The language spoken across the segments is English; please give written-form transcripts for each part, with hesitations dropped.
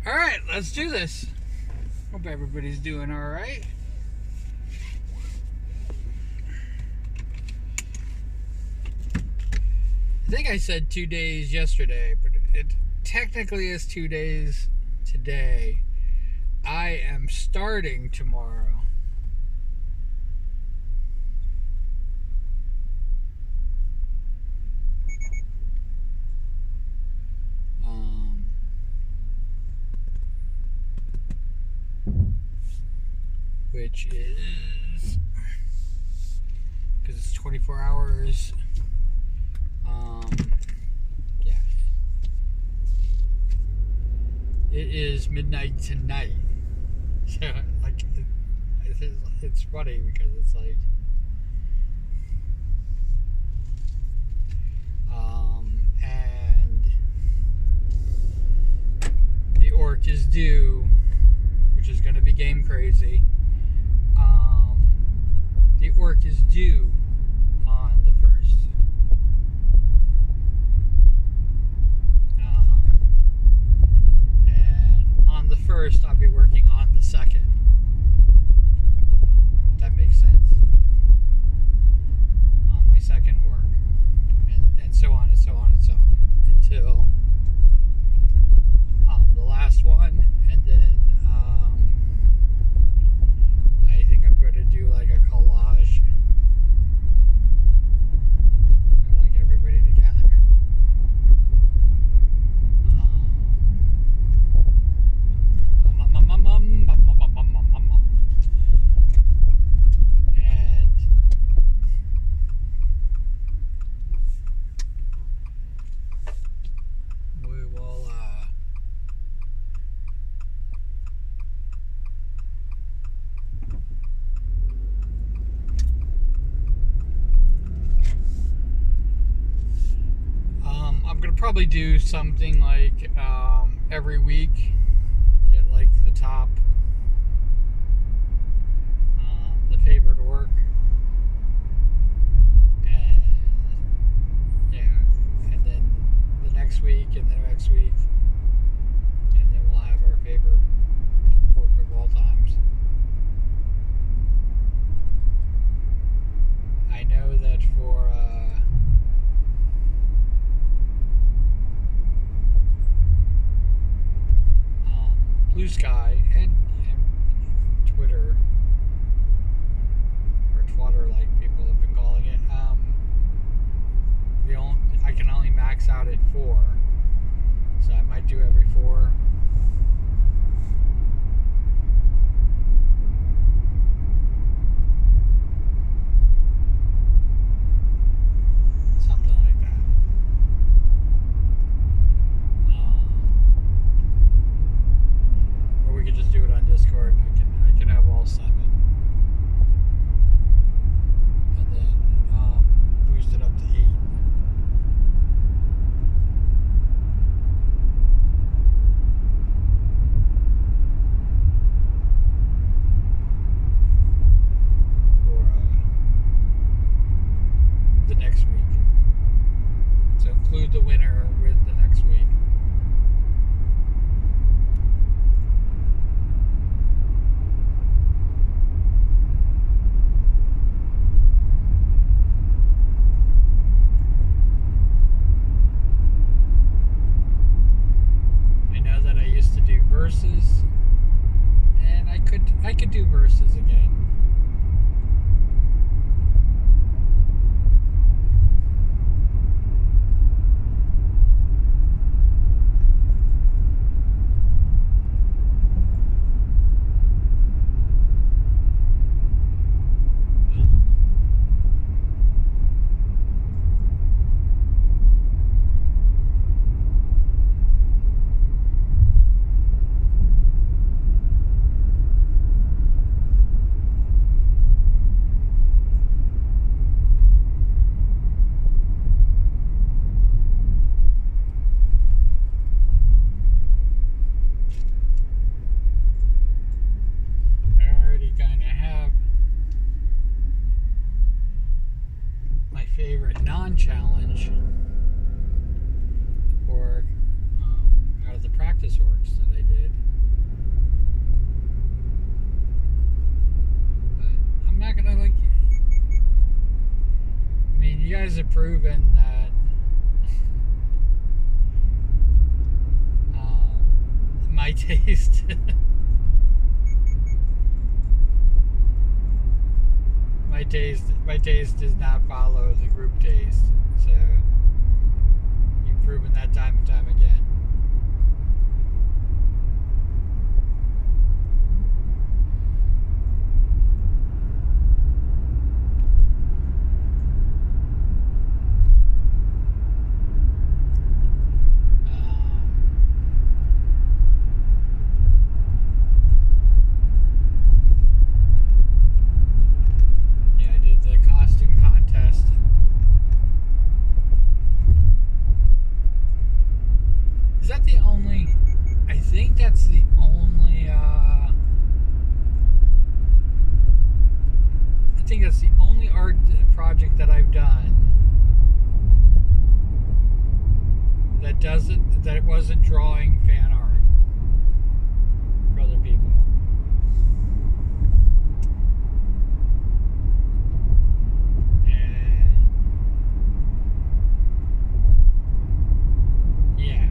Alright, let's do this. Hope everybody's doing alright. I think I said 2 days yesterday, but it technically is 2 days today. I am starting tomorrow. Which is, because it's 24 hours, yeah, it is midnight tonight. So, like, it's funny because it's like, and the orc is due, which is going to be game crazy. The orc is due on the 1st. And on the 1st, I'll be working on the 2nd. If that makes sense. On my second work. And so on and so on and so on. Until the last one. And then I think I'm going to do like a collage. Like everybody together. And we will I'm gonna probably do something like every week, get like the top, the favorite work, and yeah, and then the next week and the next week, and then we'll have our favorite work of all times. I know that for Blue Sky and Twitter, or Twitter like people have been calling it, I can only max out at 4, so I might do every 4. Something like that. Or we could just do it on Discord. I can have all 7, and then boost it up to 8. For the next week. So include the winner with the next week. I know that I used to do verses, and I could do verses again. office works that I did. But I'm not gonna like. I mean, you guys have proven that my taste. My taste does not follow the group taste. So you've proven that time and time again. Yeah, I did the costume contest. Is that the only? I think that's the only. I think that's the only art project that I've done that it wasn't drawing fan art for other people. And yeah.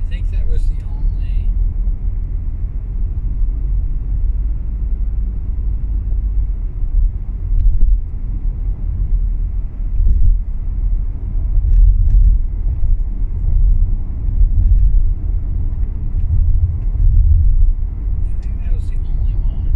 I think that was the only. I think that was the only one.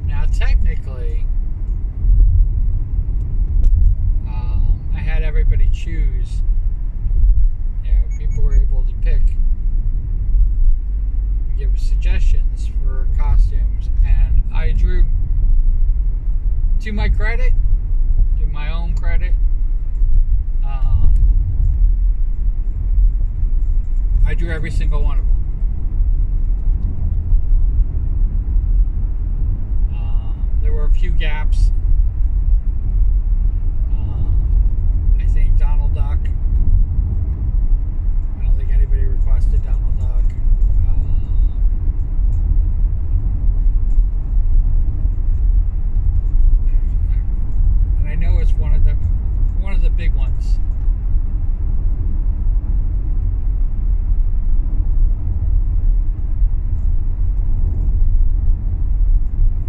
Now, technically, I had everybody choose. You know, people were able to pick, give suggestions for costumes, and I drew. To my credit, to my own credit, I drew every single one of them. There were a few gaps. I think Donald Duck. I don't think anybody requested Donald Duck. And I know it's one of the big ones.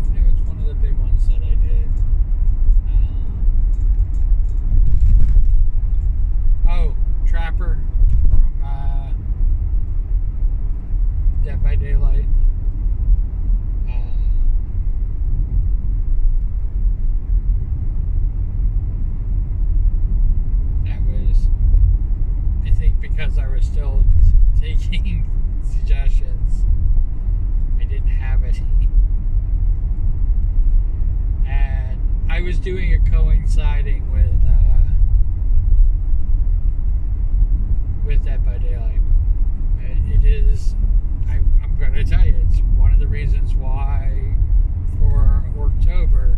I know it's one of the big ones that I did. Trapper from Dead by Daylight. That was, I think, because I was still taking suggestions, I didn't have it. And I was doing it coinciding with Dead by Daylight. It is, I'm going to tell you, it's one of the reasons why for October,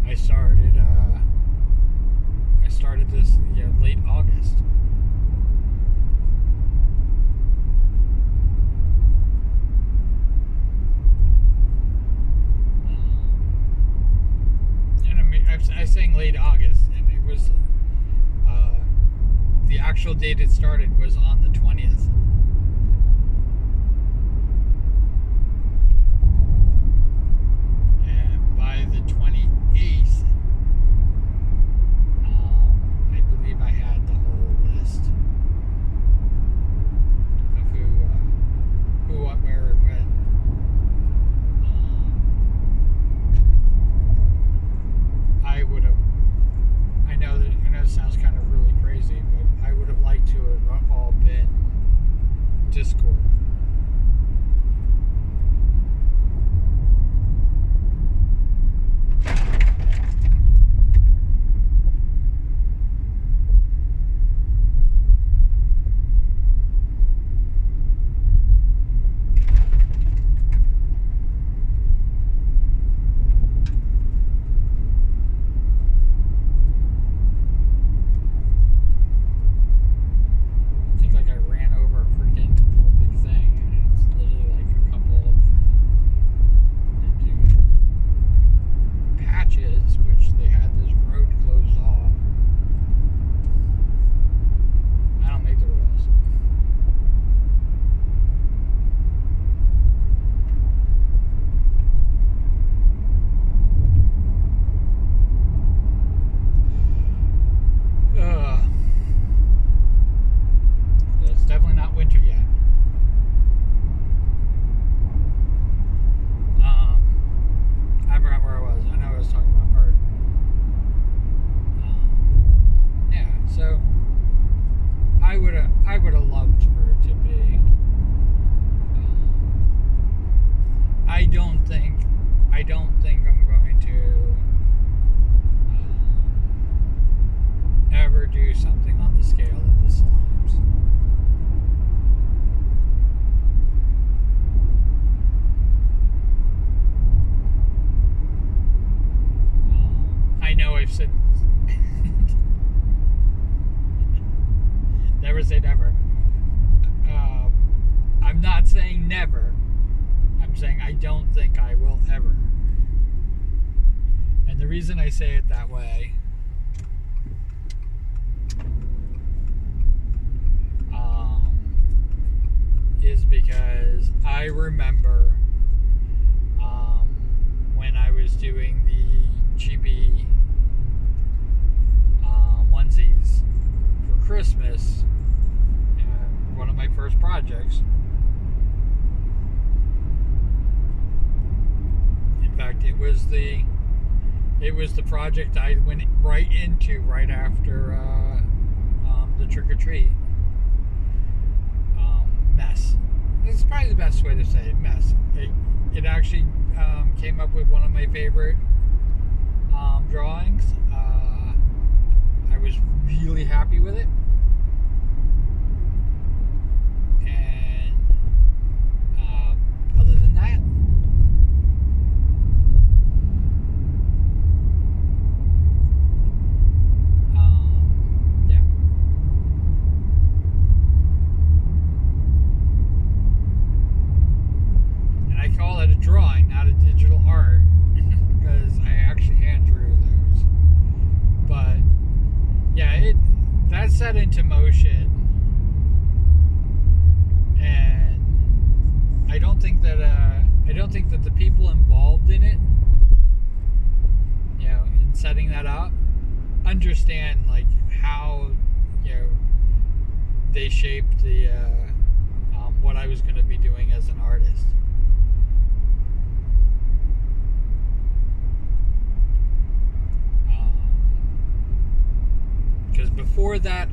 I started this late August. I sang late August, and it was the actual date it started was on the 20th. And by the 28th, I believe I had the whole list of who, what, where, and when. I know it sounds kind of really crazy, but I would have liked to have all been Discord. I would have loved for it to be. I don't think I'm going to ever do something on the scale of the Slimes. I know I've said never say never. I'm not saying never. I'm saying I don't think I will ever. And the reason I say it that way is because I remember when I was doing the GB onesies for Christmas, one of my first projects. In fact, it was the project I went right into right after the trick or treat mess. It's probably the best way to say it, mess. It actually came up with one of my favorite drawings. I was really happy with it. And other than that, yeah. And I call it a drawing, not a digital art, because I actually hand drew those. But yeah, that set into motion, and I don't think that the people involved in it, in setting that up, understand like how they shaped the what I was going to be doing as an artist. Because before that,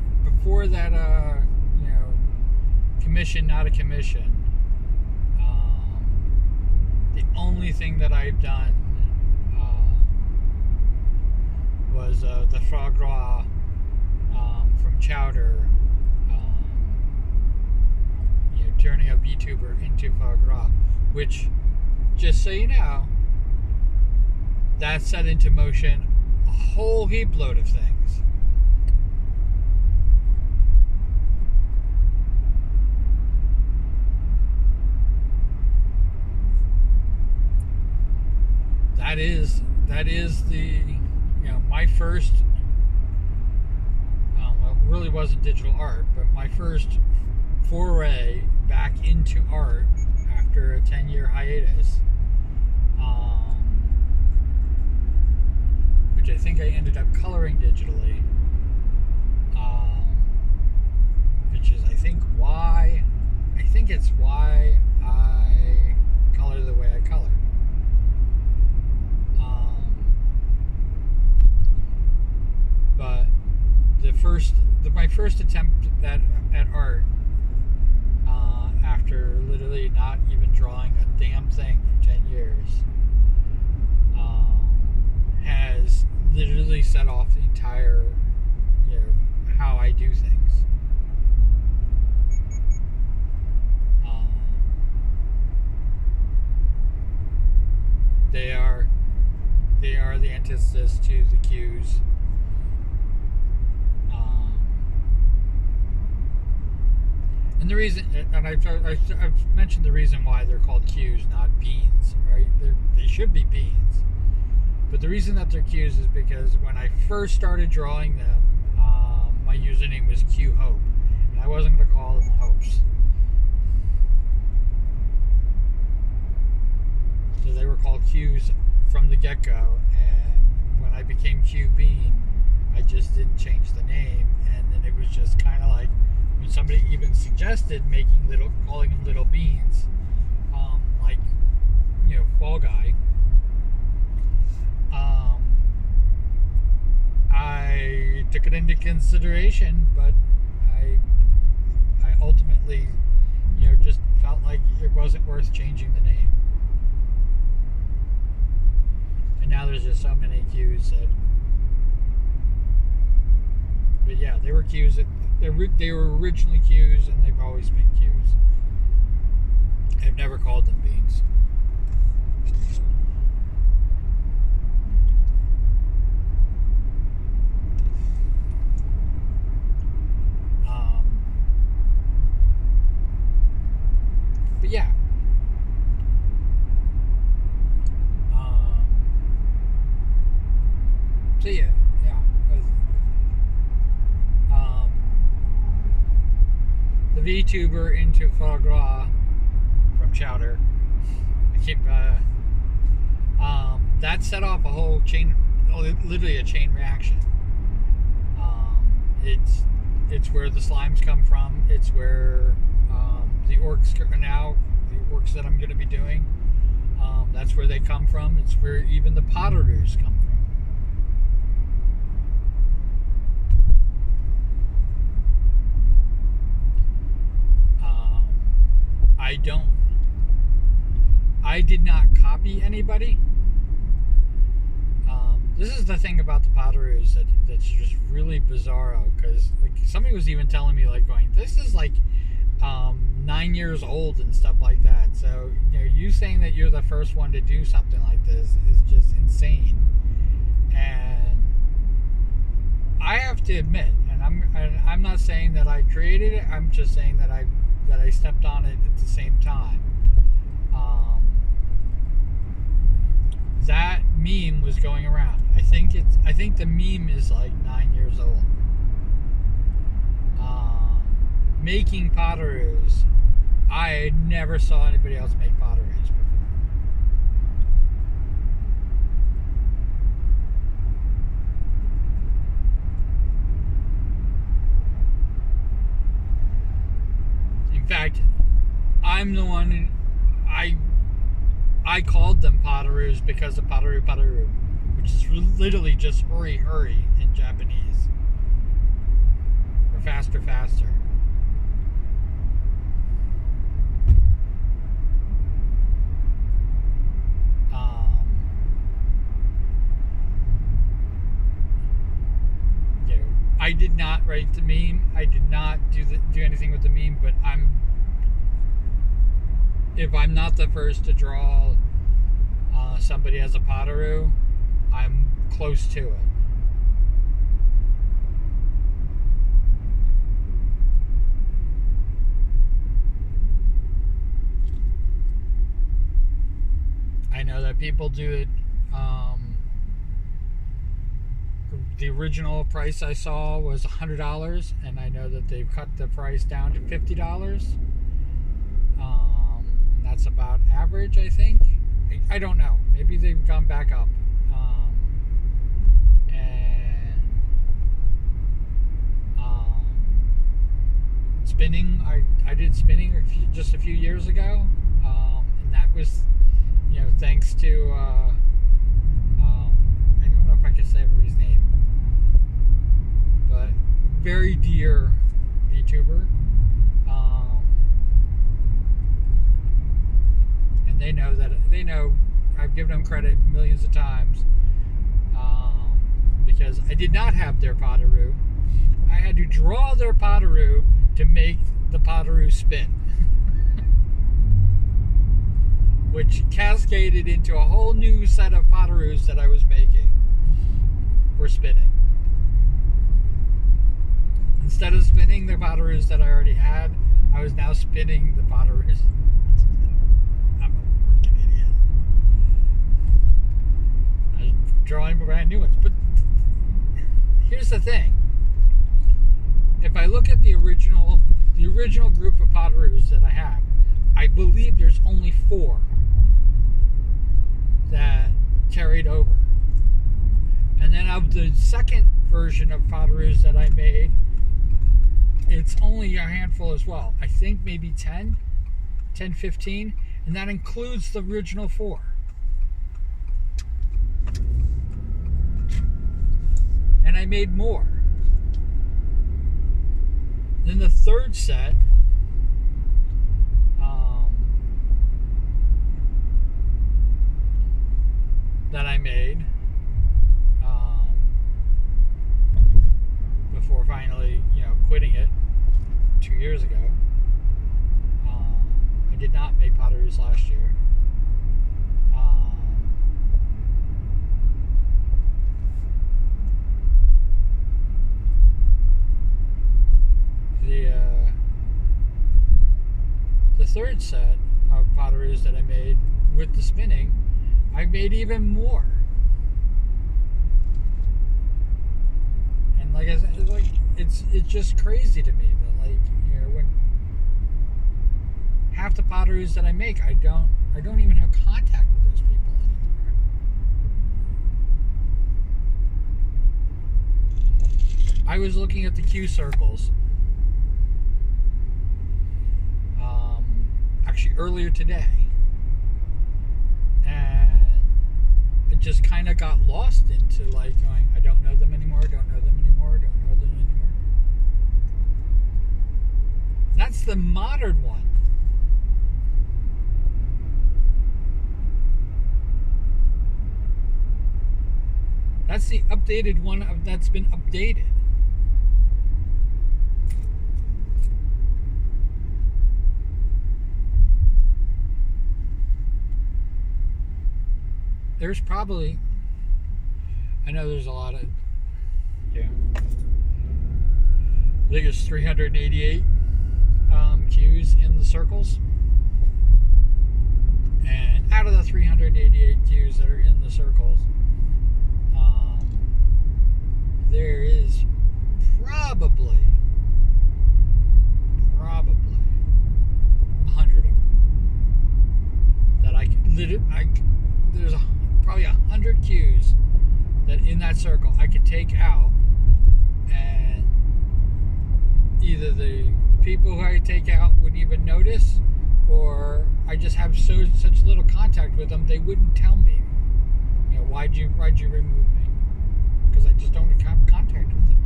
commission, not a commission. The only thing that I've done was the foie gras from Chowder, turning a VTuber into foie gras, which, just so you know, that set into motion a whole heap load of things. That is the my first well, it really wasn't digital art, but my first foray back into art after a 10-year hiatus, which I think I ended up coloring digitally, which is I think it's why I color the way I color. But my first attempt at art damn thing for 10 years has literally set off the entire, how I do things. They are the antithesis to the cues. And the reason, and I've mentioned the reason why they're called cues, not beans, right? They should be beans. But the reason that they're cues is because when I first started drawing them, my username was Q Hope. And I wasn't going to call them Hopes. So they were called Q's from the get-go. And when I became Q Bean, I just didn't change the name. And then it was just kind of like, when somebody even suggested calling them little beans, like, Fall Guy, I took it into consideration, but I ultimately, just felt like it wasn't worth changing the name. And now there's just so many Q's that. But yeah, they were Q's. They were originally Q's, and they've always been Q's. I've never called them beans. But yeah. So yeah. The VTuber into foie gras from Chowder. That set off a whole chain, literally a chain reaction. It's where the slimes come from. It's where the orcs that I'm going to be doing. That's where they come from. It's where even the potterers come from. I did not copy anybody. This is the thing about the potterers that's just really bizarro, because like somebody was even telling me, like, going, this is like 9 years old and stuff like that. So you saying that you're the first one to do something like this is just insane. And I have to admit, and I'm not saying that I created it. I'm just saying that I stepped on it at the same time. That meme was going around. I think the meme is like 9 years old. Making potteroos, I never saw anybody else make potteroos before. In fact, I'm the one. I called them potteroos because of Potteru, which is literally just hurry hurry in Japanese, or faster. I did not write the meme. I did not do anything with the meme. But if I'm not the first to draw somebody as a potteroo, I'm close to it. I know that people do it. The original price I saw was $100, and I know that they've cut the price down to $50. That's about average, I think. I don't know. Maybe they've gone back up. Spinning, I did spinning just a few years ago, and that was, thanks to I don't know if I can say everybody's name, but very dear VTuber, and they know. they know I've given them credit millions of times, because I did not have their Potaroo. I had to draw their Potaroo to make the Potaroo spin, which cascaded into a whole new set of Potaroos that I was making for spinning. Instead of spinning the Potaroos that I already had, I was now spinning the Potaroos. I'm a freaking idiot. I was drawing brand new ones. But here's the thing. If I look at the original group of Potaroos that I have, I believe there's only 4 that carried over. And then of the second version of Potaroos that I made, it's only a handful as well. I think maybe 10, 15, and that includes the original 4. And I made more. Then the third set, that I made before finally, quitting it 2 years ago. I did not make Potaroos last year. The third set of Potaroos that I made with the spinning, I made even more. And like I said, it's just crazy to me that when half the Potaroos that I make, I don't even have contact with those people anymore. I was looking at the Q circles actually earlier today, and it just kind of got lost into going, I don't know them anymore, don't know them anymore, don't know them anymore. That's the modern one. That's the updated one that's been updated. There's probably, I know there's a lot of, I think it's 388 cues in the circles. And out of the 388 cues that are in the circles, there is probably 100 of them that I can there's probably 100 cues that in that circle I could take out, and either the people who I take out wouldn't even notice, or I just have such little contact with them they wouldn't tell me, why'd you remove me, because I just don't have contact with them.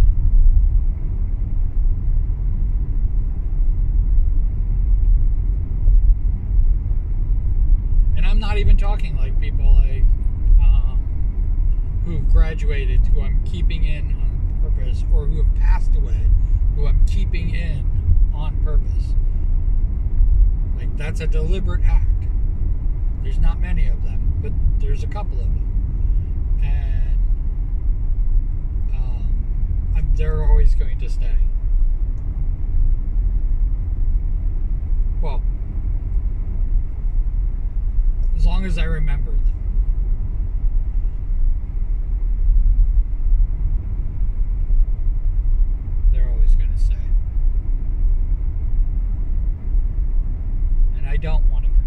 And I'm not even talking like people who've graduated, who I'm keeping in on purpose, or who have passed away, who I'm keeping in on purpose. That's a deliberate act. There's not many of them, but there's a couple of them. And they're always going to stay. Well, as long as I remember them. They're always going to stay. And I don't want to forget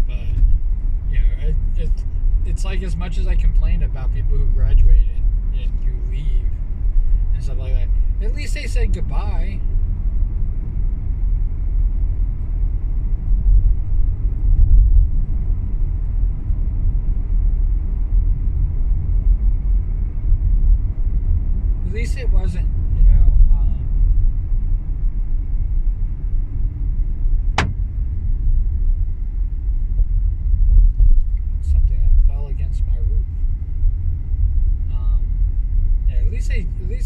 them. But, it's like, as much as I complain about people who graduate and who leave and stuff like that, at least they said goodbye. At least it wasn't,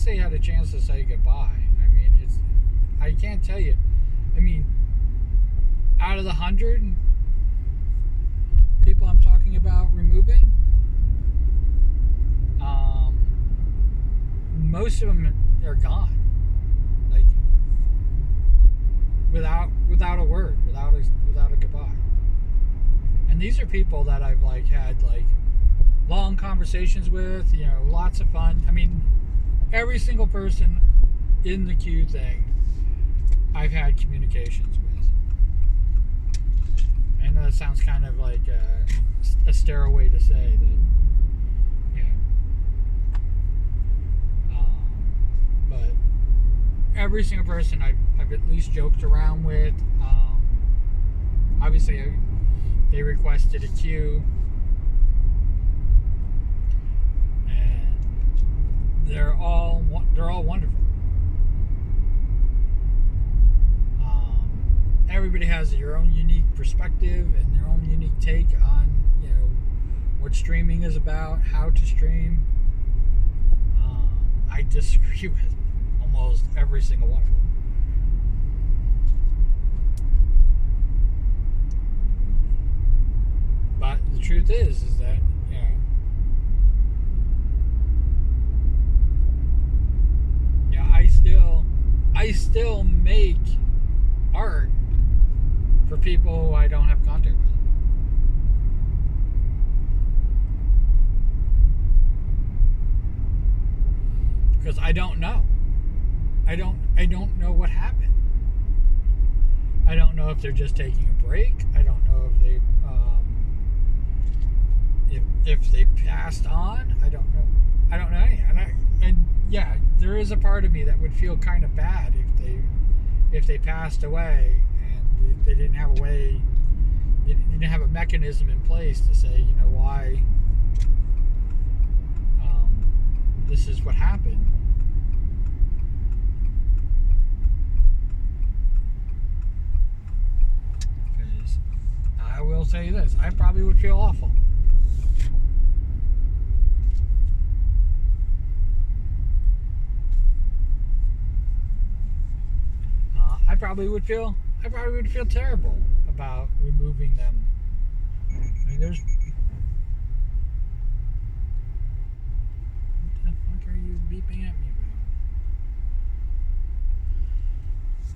they had a chance to say goodbye. I mean, I can't tell you. I mean, out of the 100 people I'm talking about removing, um, most of them are gone, like without a word, without a goodbye. And these are people that I've like had like long conversations with, lots of fun. I mean, every single person in the queue thing I've had communications with. I know it sounds kind of like a sterile way to say that, but every single person I've at least joked around with. Obviously, they requested a queue, and they're all wonderful. Everybody has their own unique perspective and their own unique take on what streaming is about, how to stream. I disagree with almost every single one of them. But the truth is that I still make art for people who I don't have contact with. Because I don't know. I don't know what happened. I don't know if they're just taking a break. I don't know if they if they passed on. I don't know. I don't know anything. And yeah, there is a part of me that would feel kind of bad if they passed away and they didn't have a way, they didn't have a mechanism in place to say, why this is what happened. Because I will say this, I probably would feel awful. I probably would feel terrible about removing them. I mean, there's. What the fuck are you beeping at me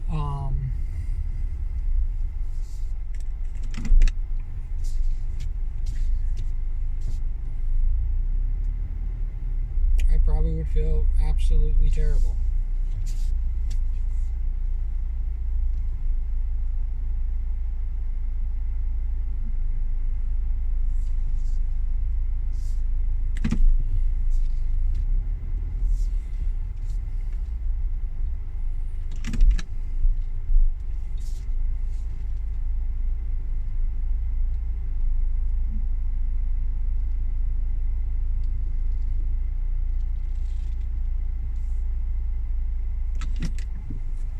about? I probably would feel absolutely terrible.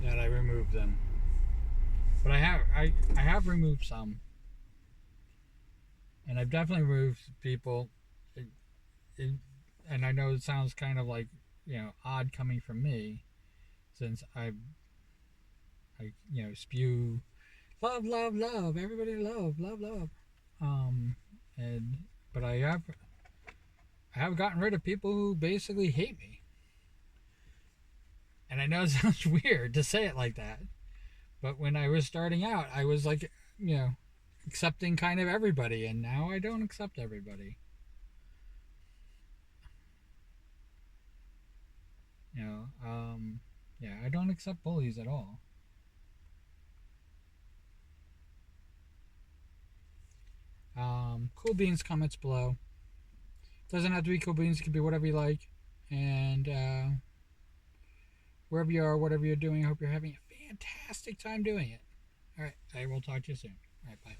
That I removed them. But I have removed some. And I've definitely removed people. And I know it sounds kind of like, odd coming from me, since I spew love, love, love, everybody love, love, love. But I have gotten rid of people who basically hate me. And I know it sounds weird to say it like that, but when I was starting out, I was like, accepting kind of everybody, and now I don't accept everybody. Yeah, I don't accept bullies at all. Cool beans comments below. Doesn't have to be cool beans, it can be whatever you like. And wherever you are, whatever you're doing, I hope you're having a fantastic time doing it. Alright, I will talk to you soon. Alright, bye.